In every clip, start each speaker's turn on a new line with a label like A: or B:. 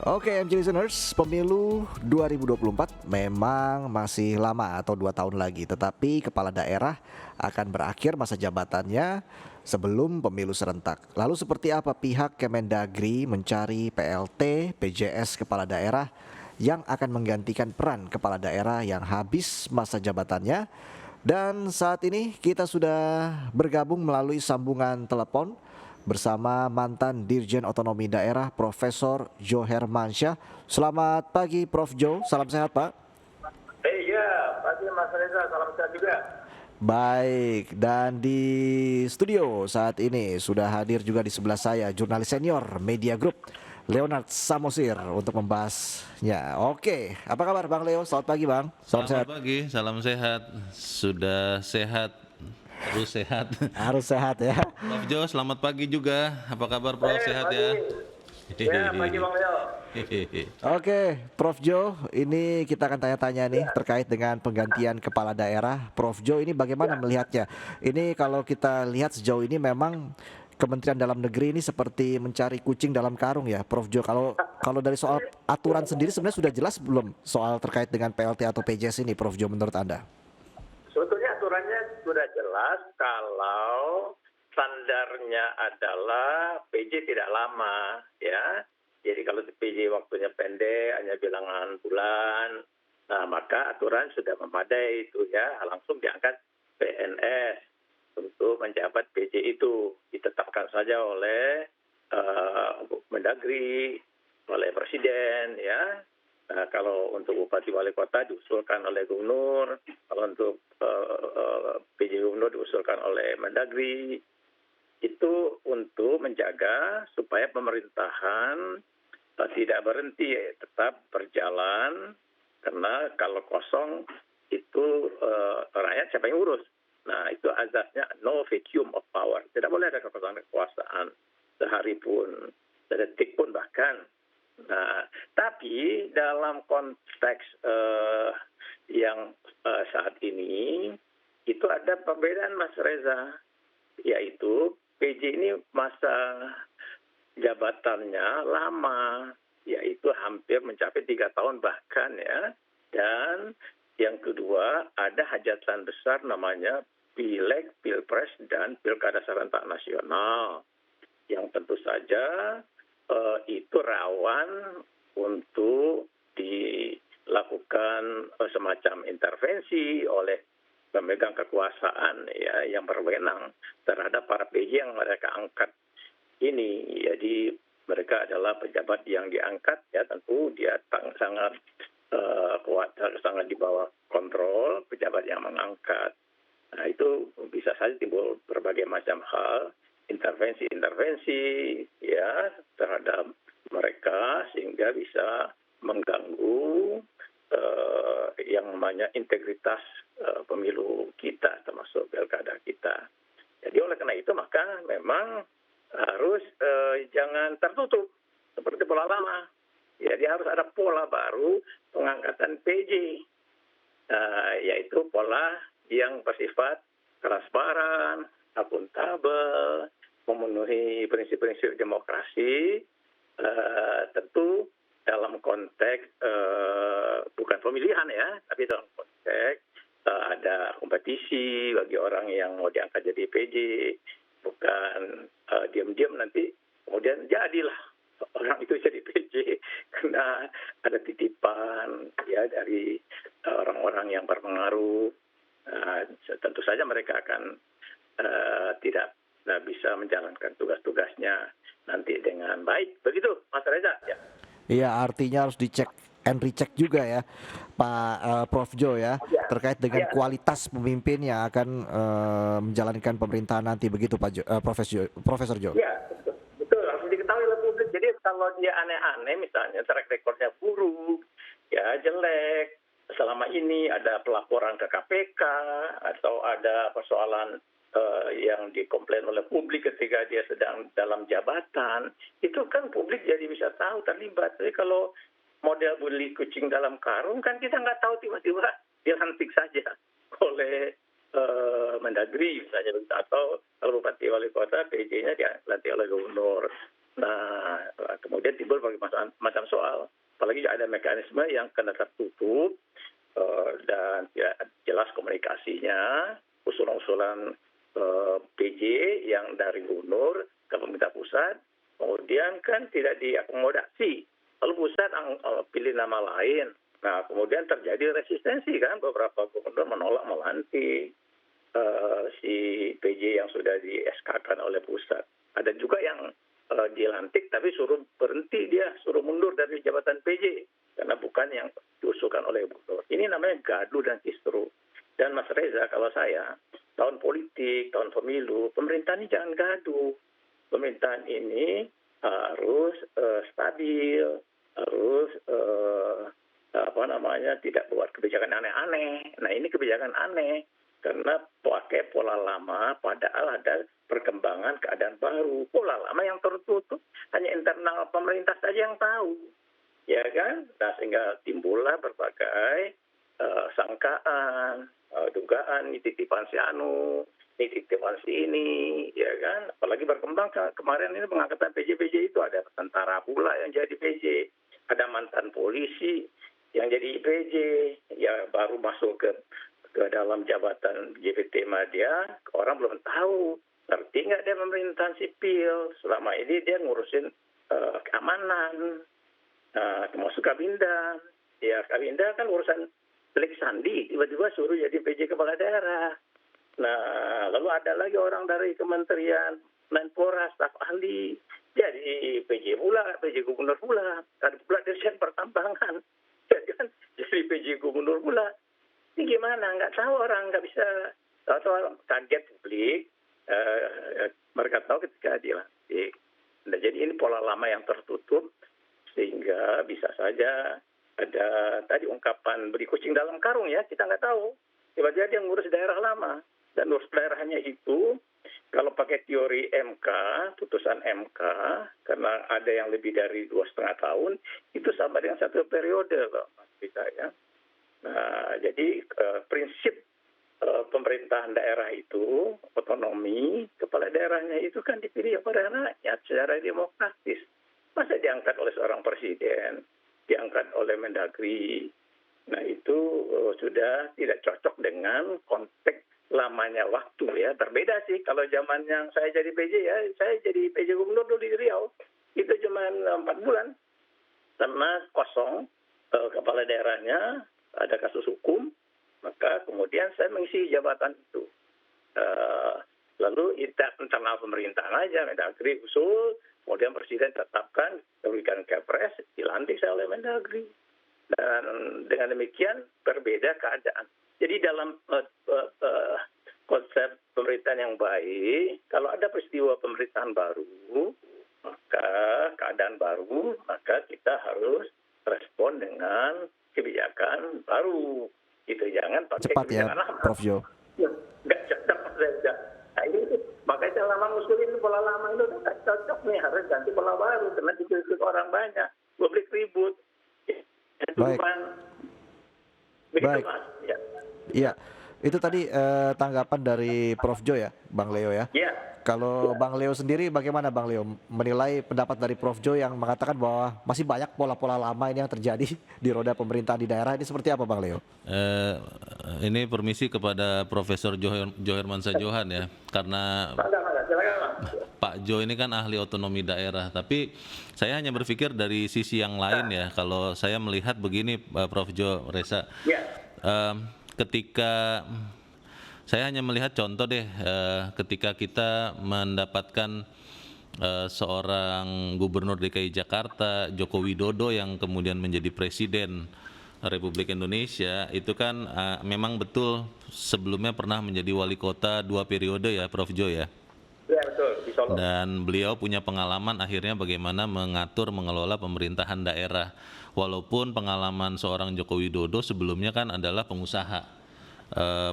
A: Oke, MJ Listeners, pemilu 2024 memang masih lama atau 2 tahun lagi, tetapi kepala daerah akan berakhir masa jabatannya sebelum pemilu serentak. Lalu seperti apa pihak Kemendagri mencari PLT, PJS kepala daerah yang akan menggantikan peran kepala daerah yang habis masa jabatannya? Dan saat ini kita sudah bergabung melalui sambungan telepon bersama mantan Dirjen Otonomi Daerah Profesor Jo Hermansyah. Selamat pagi Prof Jo, salam sehat Pak.
B: Iya, pagi Mas Reza, salam sehat juga.
A: Baik, dan di studio saat ini sudah hadir juga di sebelah saya jurnalis senior Media Group Leonard Samosir untuk membahasnya. Oke, apa kabar Bang Leo? Selamat pagi Bang, salam sehat.
C: Selamat pagi, salam sehat. Sudah sehat, terus sehat.
A: Harus sehat ya.
C: Prof Jo, selamat pagi juga. Apa kabar Prof? Sehat
B: pagi.
C: ya?
B: Ya, pagi Bang Leo.
A: Oke, Prof Jo, ini kita akan tanya-tanya nih terkait dengan penggantian kepala daerah. Prof Jo, ini bagaimana melihatnya? Ini kalau kita lihat sejauh ini memang Kementerian Dalam Negeri ini seperti mencari kucing dalam karung ya, Prof Jo. Kalau dari soal aturan sendiri sebenarnya sudah jelas belum soal terkait dengan PLT atau PJS ini, Prof Jo, menurut Anda?
B: Sebetulnya aturannya sudah jelas kalau standarnya adalah PJ tidak lama, ya. Jadi kalau PJ waktunya pendek, hanya bilangan bulan, nah maka aturan sudah memadai itu ya, langsung diangkat PNS untuk menjabat PJ itu. Ditetapkan saja oleh Mendagri, oleh Presiden, ya. Nah, kalau untuk Bupati Wali Kota diusulkan oleh Gubernur, kalau untuk PJ Gubernur diusulkan oleh Mendagri, itu untuk menjaga supaya pemerintahan tidak berhenti, tetap berjalan, karena kalau kosong itu rakyat siapa yang urus. Nah, itu azasnya no vacuum of power. Tidak boleh ada kekosongan kekuasaan sehari pun, sedetik pun bahkan. Nah, tapi dalam konteks yang saat ini, itu ada perbedaan Mas Reza, yaitu PJ ini masa jabatannya lama, yaitu hampir mencapai 3 tahun bahkan ya. Dan yang kedua ada hajatan besar namanya Pileg, Pilpres, dan Pilkada Serentak Nasional, yang tentu saja itu rawan untuk dilakukan semacam intervensi oleh pemegang kekuasaan ya yang berwenang terhadap para PJ yang mereka angkat ini. Jadi mereka adalah pejabat yang diangkat ya, tentu dia sangat kuat, sangat di bawah kontrol pejabat yang mengangkat. Nah, itu bisa saja timbul berbagai macam hal, intervensi ya terhadap mereka sehingga bisa mengganggu yang namanya integritas pemilu kita, termasuk pilkada kita. Jadi oleh karena itu maka memang harus jangan tertutup seperti pola lama. Jadi harus ada pola baru pengangkatan PJ, yaitu pola yang bersifat transparan, akuntabel, memenuhi prinsip-prinsip demokrasi, tentu dalam konteks bukan pemilihan ya, tapi dalam konteks ada kompetisi bagi orang yang mau diangkat jadi PJ, bukan diam-diam nanti kemudian jadilah orang itu jadi PJ karena ada titipan ya dari orang-orang yang berpengaruh. Tentu saja mereka akan tidak bisa menjalankan tugas-tugasnya nanti dengan baik. Begitu Mas Reza ya.
A: Iya, artinya harus dicek and recheck juga ya, Pak Prof Jo ya, terkait dengan kualitas pemimpin yang akan menjalankan pemerintahan nanti, begitu Pak Jo, Profesor Jo.
B: Ya, betul, harus diketahui oleh publik. Jadi kalau dia aneh-aneh, misalnya track recordnya buruk, ya jelek, selama ini ada pelaporan ke KPK atau ada persoalan yang dikomplain oleh publik ketika dia sedang dalam jabatan, itu kan publik jadi bisa tahu, terlibat. Jadi kalau model beli kucing dalam karung kan kita nggak tahu, tiba-tiba dilantik saja oleh Mendagri misalnya, atau kalau Bupati Wali Kota PJ-nya dilantik oleh Gubernur. Nah, kemudian timbul berbagai macam soal, apalagi ada mekanisme yang kena tertutup dan tidak jelas komunikasinya, usulan-usulan PJ yang dari gubernur ke pemerintah pusat, kemudian kan tidak diakomodasi. Lalu pusat pilih nama lain. Nah, kemudian terjadi resistensi kan, beberapa gubernur menolak melantik si PJ yang sudah di SK-kan oleh pusat. Ada juga yang dilantik tapi suruh berhenti dia, suruh mundur dari jabatan PJ karena bukan yang diusulkan oleh gubernur. Ini namanya gaduh dan kisruh. Dan Mas Reza, kalau saya, tahun politik, tahun pemilu, pemerintahan ini jangan gaduh. Pemerintahan ini harus stabil, harus tidak buat kebijakan aneh-aneh. Nah, ini kebijakan aneh karena pakai pola lama, padahal ada perkembangan keadaan baru. Pola lama yang tertutup, hanya internal pemerintah saja yang tahu, ya kan? Nah, sehingga timbullah berbagai sangkaan, dugaan, ini titipan si anu, ini titipan si ini, ya kan? Apalagi berkembang kemarin ini pengangkatan PJ-PJ itu ada tentara pula yang jadi PJ, ada mantan polisi yang jadi PJ, ya baru masuk ke dalam jabatan GPT Madya, orang belum tahu, ngerti nggak dia pemerintahan sipil, selama ini dia ngurusin keamanan, termasuk Kabinda. Ya, Kabinda kan urusan Telik Sandi, tiba-tiba suruh jadi PJ Kepala Daerah. Nah, lalu ada lagi orang dari Kementerian Menpora, staf ahli, jadi PJ pula, PJ Gubernur pula, ada pula Dirjen Pertambangan, jadi PJ Gubernur pula. Ini gimana? Nggak tahu orang, nggak bisa. Tahu kaget publik. Mereka tahu ketika dilantik. Nah, jadi ini pola lama yang tertutup sehingga bisa saja ada tadi ungkapan beri kucing dalam karung ya. Kita nggak tahu. Tiba-tiba dia ngurus daerah lama dan ngurus daerahnya itu kalau pakai teori MK, putusan MK, karena ada yang lebih dari 2,5 tahun, itu sama dengan satu periode loh, Mas Rita ya. Nah, jadi prinsip pemerintahan daerah itu, otonomi, kepala daerahnya itu kan dipilih pada rakyat secara demokratis. Masa diangkat oleh seorang presiden, diangkat oleh Mendagri. Nah, itu sudah tidak cocok dengan konteks lamanya waktu ya. Berbeda sih kalau zaman yang saya jadi PJ ya, saya jadi PJ Gubernur dulu di Riau, itu cuma 4 bulan. Karena kosong kepala daerahnya, ada kasus hukum, maka kemudian saya mengisi jabatan itu. Lalu internal pemerintahan aja, Mendagri usul, kemudian Presiden tetapkan, berikan kepres, dilantik saya oleh Mendagri. Dan dengan demikian berbeda keadaan. Jadi dalam konsep pemerintahan yang baik, kalau ada peristiwa pemerintahan baru, maka keadaan baru, maka kita harus respon dengan kebijakan baru. Itu jangan pakai
A: Cepat ya,
B: kebijakan lama.
A: Prof. Jo.
B: Nggak cepat saja. Nah, ini makanya saya lama ngusulin pola lama itu nggak cocok nih, harus ganti pola baru karena dikritik orang banyak, publik ribut.
A: Baik.
B: Begitu,
A: Baik.
B: Mas. Ya.
A: Iya, itu tadi tanggapan dari Prof. Jo ya, Bang Leo ya.
B: Ya.
A: Kalau Bang Leo sendiri bagaimana Bang Leo menilai pendapat dari Prof. Jo yang mengatakan bahwa masih banyak pola-pola lama ini yang terjadi di roda pemerintahan di daerah, ini seperti apa Bang Leo?
C: Ini permisi kepada Profesor Johermansyah Johan ya, karena Pak Jo ini kan ahli otonomi daerah, tapi saya hanya berpikir dari sisi yang lain ya. Kalau saya melihat begini, Prof. Jo, Reza, ketika saya hanya melihat contoh deh, ketika kita mendapatkan seorang gubernur DKI Jakarta, Joko Widodo, yang kemudian menjadi presiden Republik Indonesia, itu kan memang betul sebelumnya pernah menjadi wali kota 2 periode ya, Prof. Jo ya.
B: Ya, betul, di Solo.
C: Dan beliau punya pengalaman akhirnya bagaimana mengatur, mengelola pemerintahan daerah. Walaupun pengalaman seorang Joko Widodo sebelumnya kan adalah pengusaha.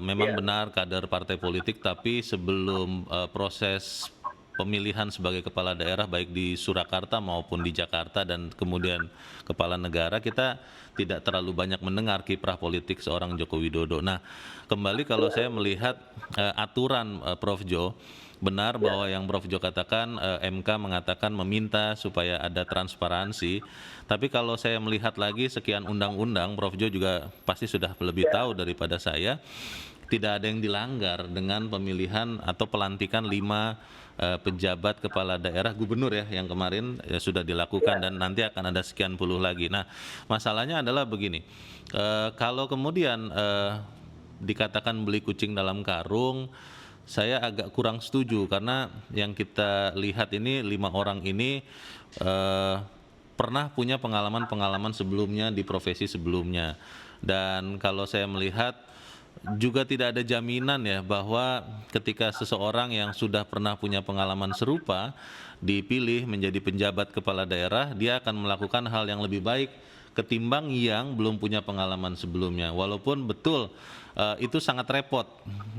C: Memang benar kader partai politik, tapi sebelum proses pemilihan sebagai kepala daerah baik di Surakarta maupun di Jakarta dan kemudian kepala negara, kita tidak terlalu banyak mendengar kiprah politik seorang Joko Widodo. Nah, kembali kalau saya melihat aturan Prof. Jo, benar bahwa yang Prof Jo katakan, MK mengatakan meminta supaya ada transparansi. Tapi kalau saya melihat lagi sekian undang-undang, Prof Jo juga pasti sudah lebih tahu daripada saya, tidak ada yang dilanggar dengan pemilihan atau pelantikan 5 pejabat kepala daerah gubernur ya yang kemarin ya sudah dilakukan dan nanti akan ada sekian puluh lagi. Nah, masalahnya adalah begini, kalau kemudian dikatakan beli kucing dalam karung, saya agak kurang setuju karena yang kita lihat ini 5 orang ini pernah punya pengalaman-pengalaman sebelumnya di profesi sebelumnya, dan kalau saya melihat juga tidak ada jaminan ya bahwa ketika seseorang yang sudah pernah punya pengalaman serupa dipilih menjadi penjabat kepala daerah, dia akan melakukan hal yang lebih baik ketimbang yang belum punya pengalaman sebelumnya. Walaupun betul itu sangat repot.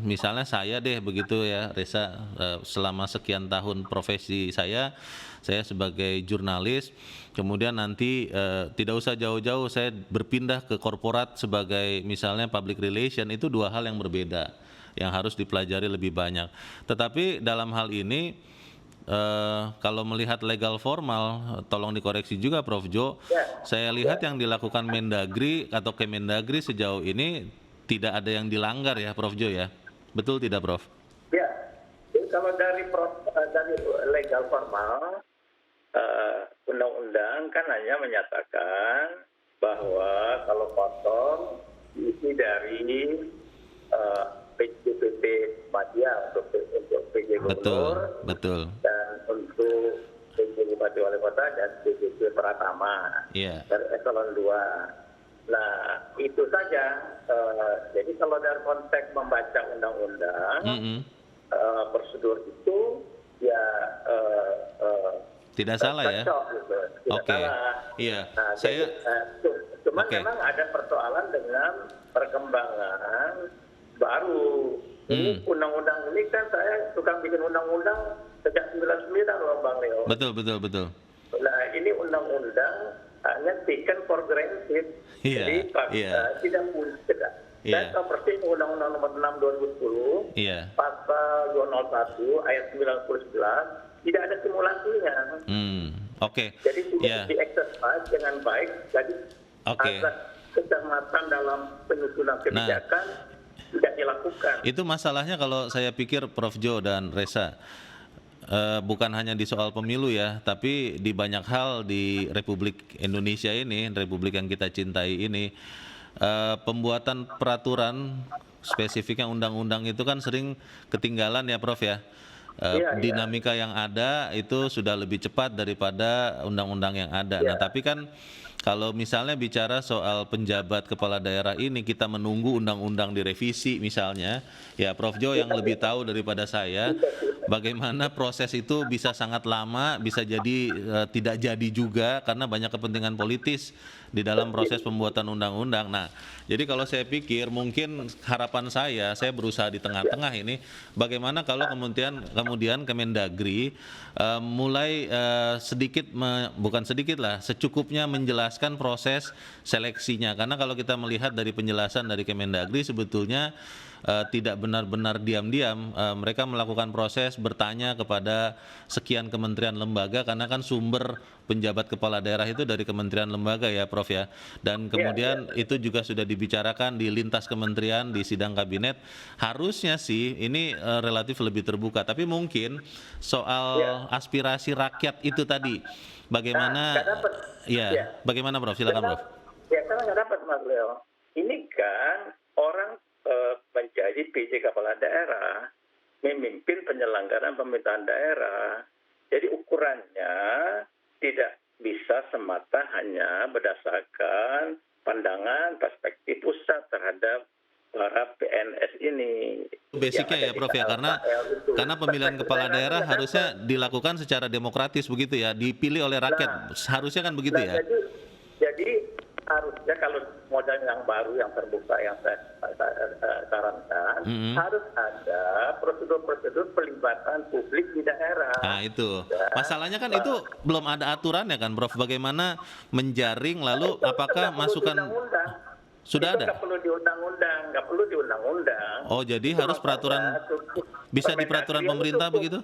C: Misalnya saya deh begitu ya Reza, selama sekian tahun profesi saya sebagai jurnalis, kemudian nanti tidak usah jauh-jauh saya berpindah ke korporat sebagai misalnya public relation, itu 2 hal yang berbeda yang harus dipelajari lebih banyak. Tetapi dalam hal ini kalau melihat legal formal, tolong dikoreksi juga Prof Jo, saya lihat yang dilakukan Mendagri atau Kemendagri sejauh ini tidak ada yang dilanggar ya Prof Jo ya, betul tidak Prof?
B: Ya, kalau dari legal formal, undang-undang kan hanya menyatakan bahwa kalau potong isi dari PJPP Madya untuk PJ Gubernur,
C: betul.
B: dan untuk PJ Bupati Wali Kota dan PJP Pratama dari eselon 2. Nah, itu saja. Jadi kalau dari konteks membaca undang-undang, prosedur itu ya
C: tidak salah ya.
B: Gitu. Tidak salah.
C: Iya.
B: Nah, cuman memang ada persoalan dengan perkembangan baru. Ini undang-undang ini kan saya suka bikin undang-undang sejak 99 loh Bang Leo.
C: Betul.
B: Nah, ini undang-undang hanya taken for granted. Jadi tidak punya. Dan seperti Undang-Undang Nomor 6 2010, pasal 201 ayat 9 tidak ada simulasinya. Jadi tidak dieksersis dengan baik. Jadi ada kecermatan dalam penyusunan kebijakan tidak dilakukan.
C: Itu masalahnya kalau saya pikir Prof Jo dan Reza. Bukan hanya di soal pemilu ya, tapi di banyak hal di Republik Indonesia ini, Republik yang kita cintai ini, pembuatan peraturan spesifiknya undang-undang itu kan sering ketinggalan ya Prof ya. Dinamika yang ada itu sudah lebih cepat daripada undang-undang yang ada. Nah, tapi kan kalau misalnya bicara soal penjabat kepala daerah ini, kita menunggu undang-undang direvisi misalnya, ya Prof Jo yang lebih tahu daripada saya, bagaimana proses itu bisa sangat lama, bisa jadi tidak jadi juga karena banyak kepentingan politis di dalam proses pembuatan undang-undang. Nah, jadi kalau saya pikir mungkin harapan saya berusaha di tengah-tengah ini, bagaimana kalau kemudian Kemendagri mulai secukupnya menjelaskan proses seleksinya, karena kalau kita melihat dari penjelasan dari Kemendagri sebetulnya tidak benar-benar diam-diam, mereka melakukan proses bertanya kepada sekian kementerian lembaga, karena kan sumber penjabat kepala daerah itu dari kementerian lembaga ya Prof ya, dan kemudian itu juga sudah dibicarakan di lintas kementerian di sidang kabinet. Harusnya sih ini relatif lebih terbuka, tapi mungkin soal aspirasi rakyat itu tadi bagaimana bagaimana Prof, silakan Prof.
B: Ya, karena nggak dapat Mas Leo. Ini kan orang menjadi PJ kepala daerah, memimpin penyelenggaraan pemerintahan daerah. Jadi ukurannya tidak bisa semata hanya berdasarkan pandangan perspektif pusat terhadap para PNS ini.
C: Basicnya ya Prof ya, karena pemilihan kepala daerah harusnya dilakukan secara demokratis begitu ya, dipilih oleh rakyat, harusnya kan begitu ya.
B: Jadi harusnya kalau model yang baru yang terbuka yang saya sarankan, harus ada prosedur-prosedur pelibatan publik di daerah.
C: Nah itu masalahnya kan itu belum ada aturannya kan Prof, bagaimana menjaring, lalu apakah masukan Sudah
B: Itu
C: ada?
B: nggak perlu di undang-undang, nggak perlu di undang-undang.
C: Oh, jadi
B: Itu
C: harus peraturan,
B: makanya cukup
C: bisa di peraturan
B: Permendagri
C: pemerintah
B: cukup.
C: begitu?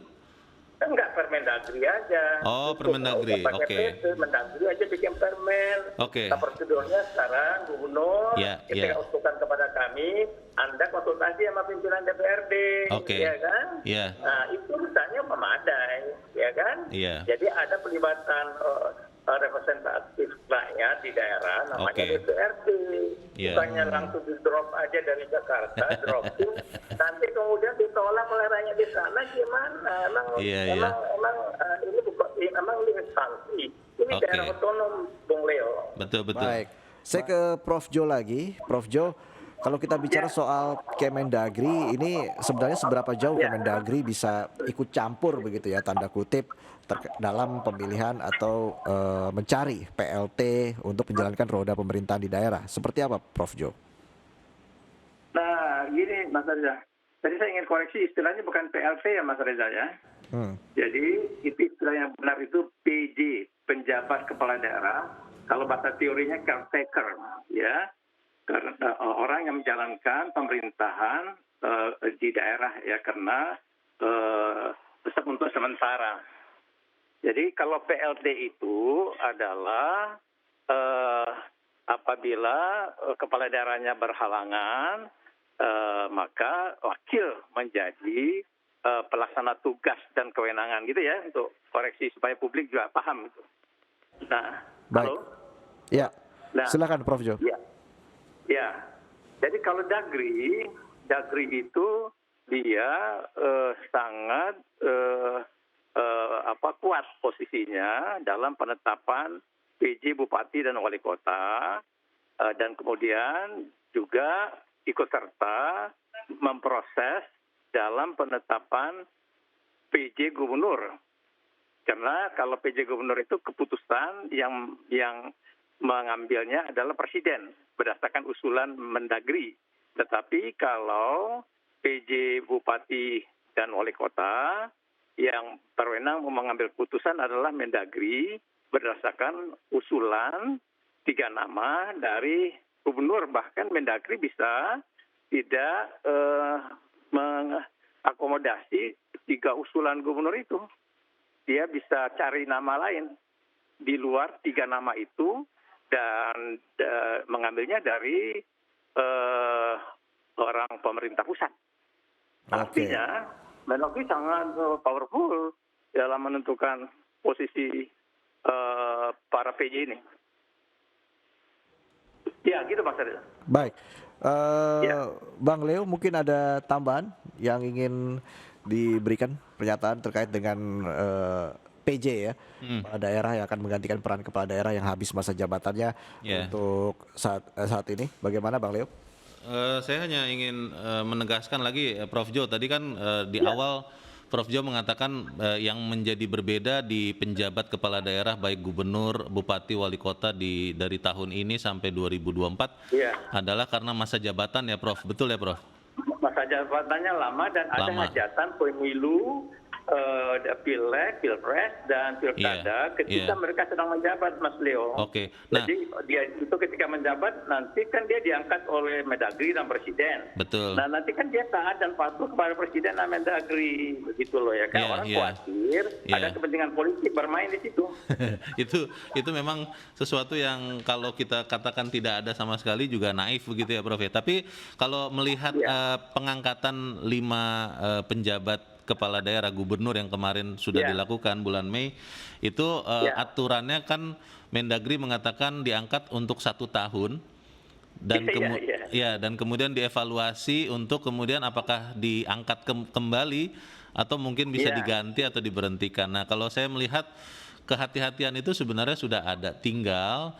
B: Enggak, Permendagri aja.
C: Oh,
B: Cukup,
C: Permendagri,
B: nggak usah pakai
C: oke.
B: PP, Mendagri aja bikin permen.
C: Oke.
B: Nah, prosedurnya sekarang Gubernur
C: Ya,
B: ketika
C: ya.
B: usulkan kepada kami, Anda konsultasi sama pimpinan DPRD,
C: Oke.
B: ya kan?
C: Ya.
B: Nah, itu misalnya memadai, ya kan?
C: Iya.
B: Jadi ada pelibatan representatif rakyat di daerah, namanya
C: Oke.
B: DPRD.
C: Iya.
B: Bukannya langsung di drop aja dari Jakarta, dropping, nanti kemudian ditolak oleh rakyat di sana gimana? Emang
C: Iya, iya.
B: emang ini bukan emang ini instansi, ini
C: Oke.
B: daerah otonom, Bung Leo.
C: Betul, betul.
A: Baik, saya ke Prof Jo lagi. Prof Jo, kalau kita bicara soal Kemendagri, ini sebenarnya seberapa jauh Kemendagri bisa ikut campur begitu ya, tanda kutip, dalam pemilihan atau mencari PLT untuk menjalankan roda pemerintahan di daerah. Seperti apa, Prof Jo?
D: Nah, gini Mas Reza. Tadi saya ingin koreksi istilahnya bukan PLT ya Mas Reza ya. Jadi itu istilah yang benar itu PJ, penjabat kepala daerah. Kalau bahasa teorinya caretaker, ya. Karena orang yang menjalankan pemerintahan di daerah ya, karena untuk sementara. Jadi kalau PLT itu adalah apabila kepala daerahnya berhalangan, maka wakil menjadi pelaksana tugas dan kewenangan gitu ya, untuk koreksi supaya publik juga paham itu. Nah,
A: Baik.
D: halo?
A: Ya,
D: Nah,
A: silakan Prof Jo.
D: Ya, ya. Jadi kalau Dagri itu dia sangat kuat posisinya dalam penetapan PJ Bupati dan Wali Kota, dan kemudian juga ikut serta memproses dalam penetapan PJ Gubernur. Karena kalau PJ Gubernur itu keputusan yang mengambilnya adalah Presiden berdasarkan usulan Mendagri. Tetapi kalau PJ Bupati dan Wali Kota yang berwenang mengambil keputusan adalah Mendagri berdasarkan usulan 3 nama dari Gubernur. Bahkan Mendagri bisa tidak mengakomodasi 3 usulan Gubernur itu. Dia bisa cari nama lain di luar 3 nama itu dan mengambilnya dari orang pemerintah pusat.
A: Oke.
D: Artinya, Mendagri sangat powerful dalam menentukan posisi para PJ ini. Ya, gitu Mas Arya.
A: Baik.
D: Ya.
A: Bang Leo, mungkin ada tambahan yang ingin diberikan pernyataan terkait dengan PJ ya, kepala daerah yang akan menggantikan peran kepala daerah yang habis masa jabatannya
C: Ya.
A: untuk saat ini. Bagaimana Bang Leo?
C: Saya hanya ingin menegaskan lagi, Prof Jo, tadi kan di awal Prof Jo mengatakan yang menjadi berbeda di penjabat kepala daerah baik gubernur, bupati, wali kota dari tahun ini sampai 2024
D: Iya.
C: adalah karena masa jabatan ya, Prof. Betul ya, Prof?
D: Masa jabatannya lama dan ada
C: Lama.
D: hajatan pemilu, Pileg, Pilpres, dan Pilkada ketika mereka sedang menjabat, Mas Leo.
C: Oke. Nah,
D: Jadi dia itu ketika menjabat nanti kan dia diangkat oleh Mendagri dan Presiden.
C: betul.
D: Nah nanti kan dia taat dan patuh kepada Presiden dan Mendagri, begitu loh ya. Kan
C: Iya,
D: orang
C: iya.
D: khawatir
C: Iya.
D: ada kepentingan politik bermain di situ.
C: itu memang sesuatu yang kalau kita katakan tidak ada sama sekali juga naif begitu ya, Prof ya. Tapi kalau melihat pengangkatan 5 penjabat kepala daerah gubernur yang kemarin sudah dilakukan bulan Mei itu aturannya kan Mendagri mengatakan diangkat untuk 1 tahun dan dan kemudian dievaluasi untuk kemudian apakah diangkat kembali atau mungkin bisa diganti atau diberhentikan. Nah, kalau saya melihat kehati-hatian itu sebenarnya sudah ada, tinggal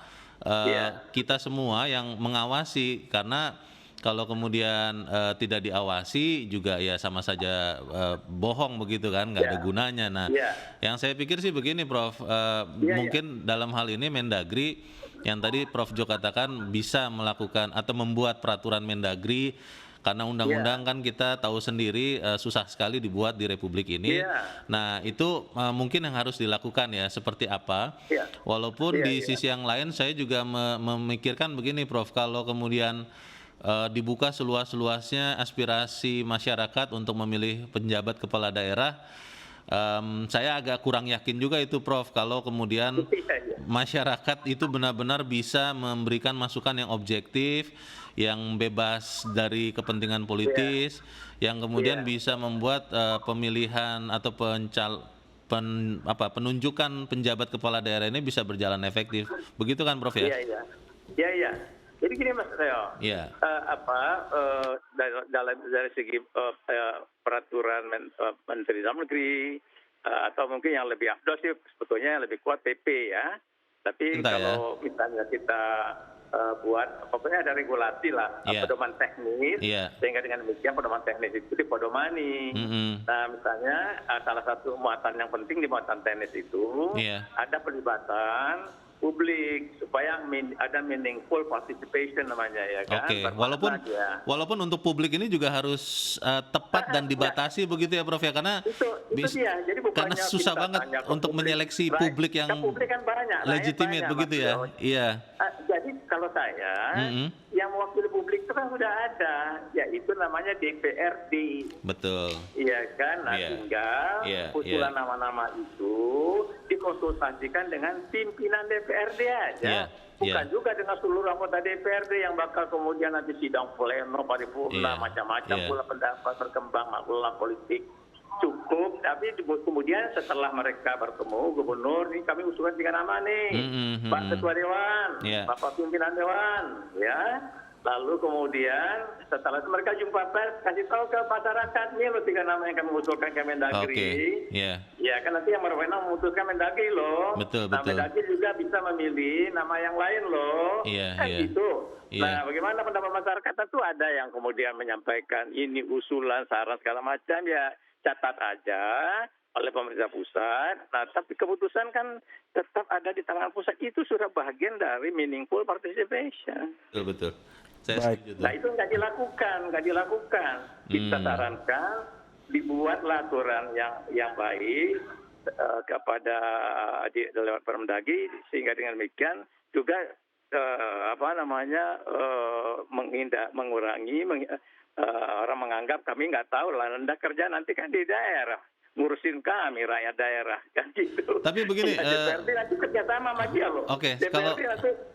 C: kita semua yang mengawasi, karena kalau kemudian tidak diawasi juga ya sama saja bohong begitu kan, nggak ada gunanya. Nah, yang saya pikir sih begini, Prof, mungkin dalam hal ini Mendagri yang tadi Prof Jo katakan bisa melakukan atau membuat peraturan Mendagri Karena undang-undang kan kita tahu sendiri susah sekali dibuat di Republik ini. Nah, itu mungkin yang harus dilakukan ya, seperti apa. Walaupun di sisi yang lain saya juga memikirkan begini Prof, kalau kemudian dibuka seluas-luasnya aspirasi masyarakat untuk memilih penjabat kepala daerah, saya agak kurang yakin juga itu Prof, kalau kemudian masyarakat itu benar-benar bisa memberikan masukan yang objektif, yang bebas dari kepentingan politis, yang kemudian bisa membuat pemilihan atau penunjukan penjabat kepala daerah ini bisa berjalan efektif. Begitu kan Prof ya?
D: Iya. Jadi gini Mas Leo, dari segi peraturan Menteri Dalam Negeri, atau mungkin yang lebih afdol sih sebetulnya yang lebih kuat PP ya. Tapi kalau misalnya kita buat, pokoknya ada regulasi lah, pedoman teknis, sehingga dengan demikian pedoman teknis itu dipedomani. Nah misalnya salah satu muatan yang penting di muatan teknis itu ada pelibatan publik supaya ada meaningful participation namanya ya kan.
C: Walaupun untuk publik ini juga harus tepat dan dibatasi begitu ya Prof ya, karena
D: itu dia. Jadi
C: karena susah banget untuk menyeleksi publik yang
D: kan banyak,
C: legitimate begitu ya. Iya.
D: Jadi kalau saya yang mewakili publik itu kan sudah ada, yaitu namanya DPRD.
C: Betul.
D: Iya kan. Nah tinggal usulan nama-nama itu dikonsultasikan dengan pimpinan DPRD aja. Bukan juga dengan seluruh anggota DPRD yang bakal kemudian nanti sidang pleno paripurna macam-macam pula pendapat berkembang maklumat politik. Cukup, tapi kemudian setelah mereka bertemu gubernur, ini kami usulkan 3 nama nih, Pak Ketua Dewan, Bapak Pimpinan Dewan, ya. Lalu kemudian setelah itu mereka jumpa pers, kasih tahu ke masyarakat, nih loh 3 nama yang kami usulkan ke Mendagri. Ya kan nanti yang berwenang memutuskan Mendagri loh.
C: Betul.
D: Mendagri juga bisa memilih nama yang lain loh. Kan gitu. Nah bagaimana pendapat masyarakat? Tentu ada yang kemudian menyampaikan ini usulan, saran segala macam ya. Catat aja oleh pemerintah pusat. Nah, tapi keputusan kan tetap ada di tangan pusat. Itu sudah bagian dari meaningful participation.
C: Betul. Saya setuju.
D: Nah, itu nggak dilakukan. Kita sarankan dibuatlah aturan yang baik kepada lewat Permendagri, sehingga dengan demikian juga mengurangi orang menganggap kami nggak tahu lah, Anda kerja nanti kan di daerah, ngurusin kami rakyat daerah kan gitu.
C: Tapi begini,
D: DPRD nanti kerjasama sama dia loh.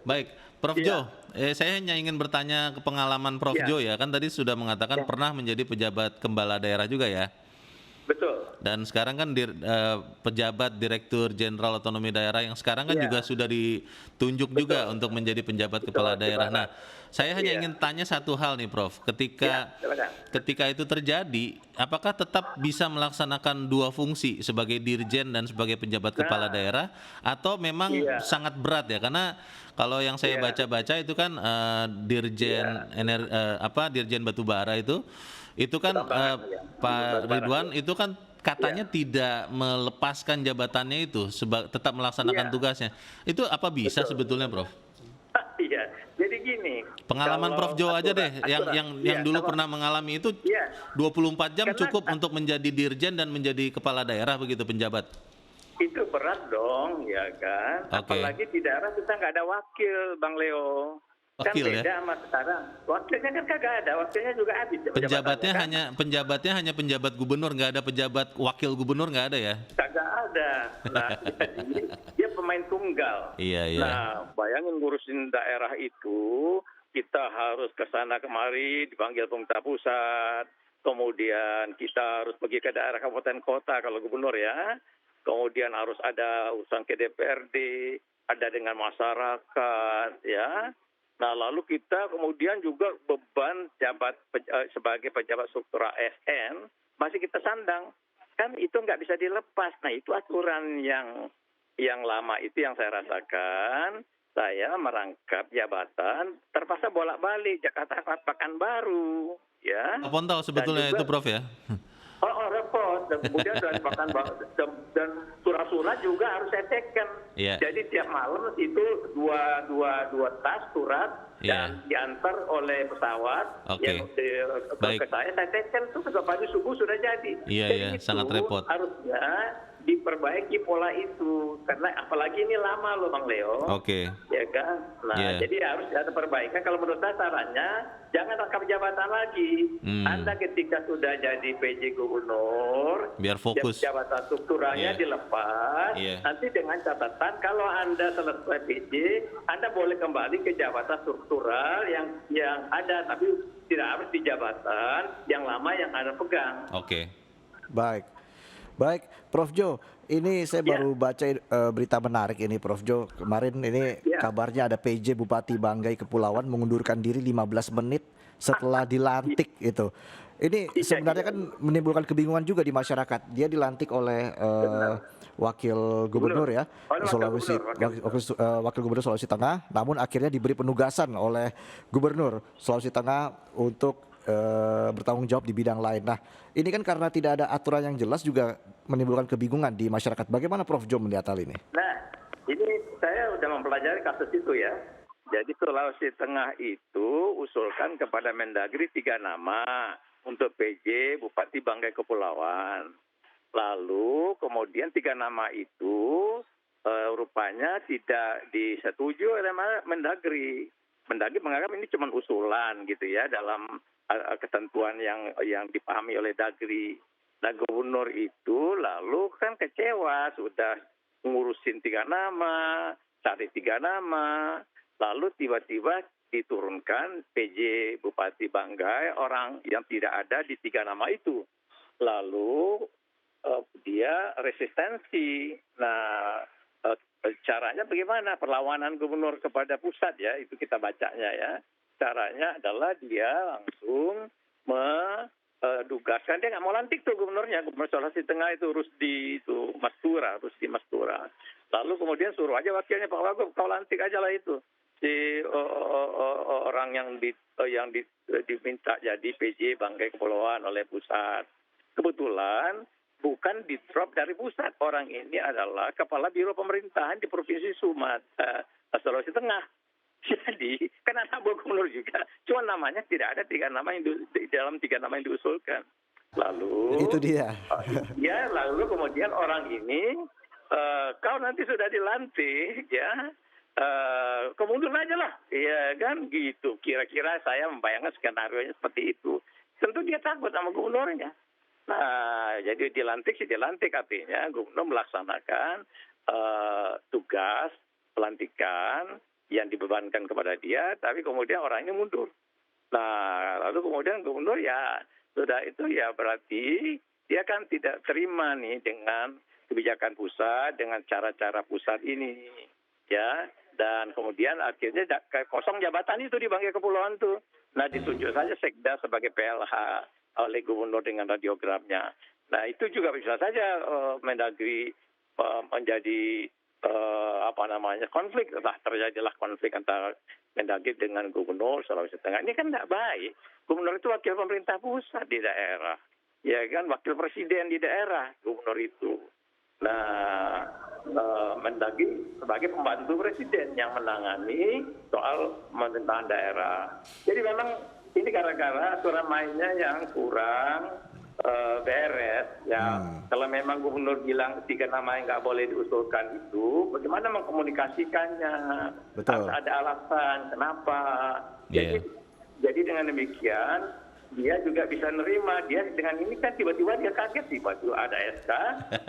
C: Baik, Prof Jo, saya hanya ingin bertanya ke pengalaman Prof Jo ya, kan tadi sudah mengatakan pernah menjadi pejabat kepala daerah juga ya.
D: Betul.
C: Dan sekarang kan pejabat Direktur Jenderal Otonomi Daerah yang sekarang kan juga sudah ditunjuk juga untuk menjadi penjabat kepala daerah. Nah, saya hanya ingin tanya satu hal nih Prof, ketika itu terjadi, apakah tetap bisa melaksanakan 2 fungsi sebagai dirjen dan sebagai penjabat kepala daerah, atau memang sangat berat ya? Karena kalau yang saya baca-baca itu kan Dirjen Batubara itu kan Pak Ridwan itu kan katanya tidak melepaskan jabatannya itu, tetap melaksanakan tugasnya. Itu apa bisa sebetulnya Prof?
D: Iya, jadi gini.
C: Pengalaman Prof Jo aja deh, yang dulu pernah mengalami itu 24 jam cukup untuk menjadi dirjen dan menjadi kepala daerah begitu, penjabat.
D: Itu berat dong, ya kan? Apalagi di daerah kita nggak ada wakil, Bang Leo.
C: Wakil,
D: kan beda sama sekarang. Wakilnya kan kagak ada, wakilnya juga habis.
C: Penjabatnya hanya penjabat gubernur, nggak ada pejabat wakil gubernur, nggak ada ya?
D: Kagak ada. Nah, jadi dia pemain tunggal.
C: Iya.
D: Nah, bayangin ngurusin daerah itu, kita harus ke sana kemari, dipanggil pemerintah pusat, kemudian kita harus pergi ke daerah kabupaten kota kalau gubernur ya, kemudian harus ada urusan ke DPRD, ada dengan masyarakat ya. Nah, lalu kita kemudian juga beban sebagai pejabat struktur ASN masih kita sandang. Kan itu nggak bisa dilepas. Nah, itu aturan yang lama itu yang saya rasakan. Saya merangkap jabatan terpaksa bolak-balik Jakarta Pekanbaru, ya.
C: Apon tahu sebetulnya juga, itu Prof ya?
B: repot. Dan kemudian dan surat-surat juga harus saya teken.
C: Iya.
B: Jadi tiap malam itu dua tas surat
C: Iya.
B: dan diantar oleh pesawat
C: Oke.
B: yang
C: Baik.
B: ke saya teken tuh ke pagi subuh sudah jadi.
C: Iya,
B: Jadi
C: iya,
B: itu
C: sangat repot.
B: harusnya diperbaiki pola itu karena apalagi ini lama loh Bang Leo.
C: Oke.
B: Ya kan? Nah,
C: Iya.
B: jadi harus ada perbaikan. Kalau menurut saya sarannya, jangan rangkap jabatan lagi. Anda ketika sudah jadi PJ Gubernur,
C: Biar fokus.
B: jabatan strukturalnya
C: Iya.
B: dilepas.
C: Iya.
B: Nanti dengan catatan, kalau Anda selesai PJ, Anda boleh kembali ke jabatan struktural yang ada, tapi tidak harus di jabatan yang lama yang Anda pegang.
C: Oke.
A: Baik, Prof Jo, ini saya
B: Ya.
A: baru baca berita menarik ini, Prof Jo. Kemarin ini
B: Ya.
A: kabarnya ada PJ Bupati Banggai Kepulauan mengundurkan diri 15 menit setelah dilantik itu. Ini sebenarnya kan menimbulkan kebingungan juga di masyarakat. Dia dilantik oleh wakil gubernur ya, wakil gubernur Sulawesi Tengah, namun akhirnya diberi penugasan oleh gubernur Sulawesi Tengah untuk bertanggung jawab di bidang lain. Nah, ini kan karena tidak ada aturan yang jelas juga menimbulkan kebingungan di masyarakat. Bagaimana Prof Jo melihat hal ini?
B: Nah, ini saya sudah mempelajari kasus itu ya. Jadi Sulawesi Tengah itu usulkan kepada Mendagri 3 nama untuk PJ Bupati Banggai Kepulauan. Lalu kemudian 3 nama itu rupanya tidak disetujui oleh Mendagri. Mendagri menganggap ini cuma usulan gitu ya dalam ketentuan yang dipahami oleh Dagri. Nah, gubernur itu lalu kan kecewa, sudah ngurusin 3 nama, cari 3 nama, lalu tiba-tiba diturunkan PJ Bupati Banggai, orang yang tidak ada di 3 nama itu. Lalu dia resistensi. Nah, caranya bagaimana? Perlawanan gubernur kepada pusat ya, itu kita bacanya ya. Caranya adalah dia langsung menugaskan, dia nggak mau lantik tuh gubernurnya, Gubernur Sulawesi Tengah itu Rusdi Mastura. Lalu kemudian suruh aja wakilnya, Pak Wagub, kau lantik aja lah itu si orang yang diminta jadi PJ Banggai Kepulauan oleh pusat. Kebetulan bukan di drop dari pusat, orang ini adalah kepala biro pemerintahan di provinsi Sulawesi Tengah. Jadi kan anak buah gubernur juga, cuma namanya tidak ada 3 nama yang di dalam 3 nama yang diusulkan. Lalu
A: Itu dia.
B: Ya, lalu kemudian orang ini kau nanti sudah dilantik ya, kemundur aja lah, ya kan gitu. Kira-kira saya membayangkan skenario-nya seperti itu. Tentu dia takut sama gubernurnya. Nah, jadi dilantik artinya gubernur melaksanakan tugas pelantikan yang dibebankan kepada dia, tapi kemudian orang ini mundur. Nah, lalu kemudian gubernur ya sudah itu ya berarti dia kan tidak terima nih dengan kebijakan pusat, dengan cara-cara pusat ini, ya. Dan kemudian akhirnya kosong jabatan itu di Banggai Kepulauan tuh. Nah, ditunjuk saja Sekda sebagai PLH oleh gubernur dengan radiogramnya. Nah, itu juga bisa saja Mendagri menjadi konflik, terjadilah konflik antara Mendagri dengan gubernur Sulawesi Tengah. Ini kan tidak baik. Gubernur itu wakil pemerintah pusat di daerah, ya kan, wakil presiden di daerah gubernur itu. Nah, Mendagri sebagai pembantu presiden yang menangani soal pemerintahan daerah. Jadi memang ini gara-gara aturan mainnya yang kurang beres ya. Kalau memang gubernur bilang 3 nama yang nggak boleh diusulkan itu, bagaimana mengkomunikasikannya?
A: Betul.
B: Harus ada alasan kenapa. Jadi dengan demikian dia juga bisa nerima. Dia dengan ini kan tiba-tiba dia kaget, tiba-tiba ada SK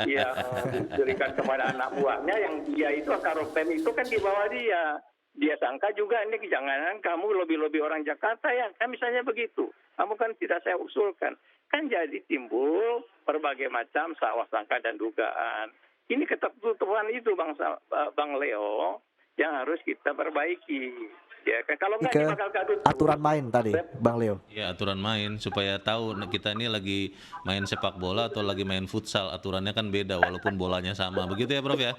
B: yang diberikan kepada anak buahnya yang dia itu Karopen itu kan di bawah dia. Dia sangka juga ini jangan kamu lobi-lobi orang Jakarta ya, kan misalnya begitu. Kamu kan tidak saya usulkan. Kan jadi timbul berbagai macam sangka dan dugaan. Ini ketertutupan itu Bang Leo yang harus kita perbaiki. Ya kan kalau nggak
A: ke
B: dia bakal gaduh terus.
A: aturan main tadi, Bang Leo.
C: Ya, aturan main supaya tahu kita ini lagi main sepak bola atau lagi main futsal, aturannya kan beda walaupun bolanya sama. Begitu ya, Prof ya?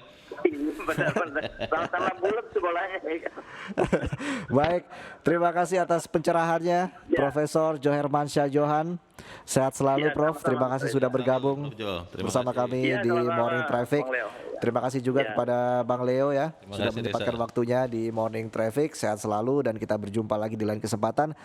B: Benar-benar sama-sama bulat sekolahnya.
A: Baik, terima kasih atas pencerahannya, Profesor Johermansyah Johan. Sehat selalu,
B: Ya,
A: Prof.
B: sama-sama,
A: Terima kasih
B: Prof.
A: sudah bergabung
C: Prof Jo, terima
A: bersama
C: kasih.
A: kami
B: Ya,
A: di
B: sama-sama,
A: Morning Traffic.
B: Bang Leo.
A: Terima kasih juga
B: Ya.
A: kepada Bang Leo ya,
C: Terima
A: sudah
C: kasih,
A: menyempatkan
C: Desa.
A: waktunya di Morning Traffic. Sehat selalu dan kita berjumpa lagi di lain kesempatan.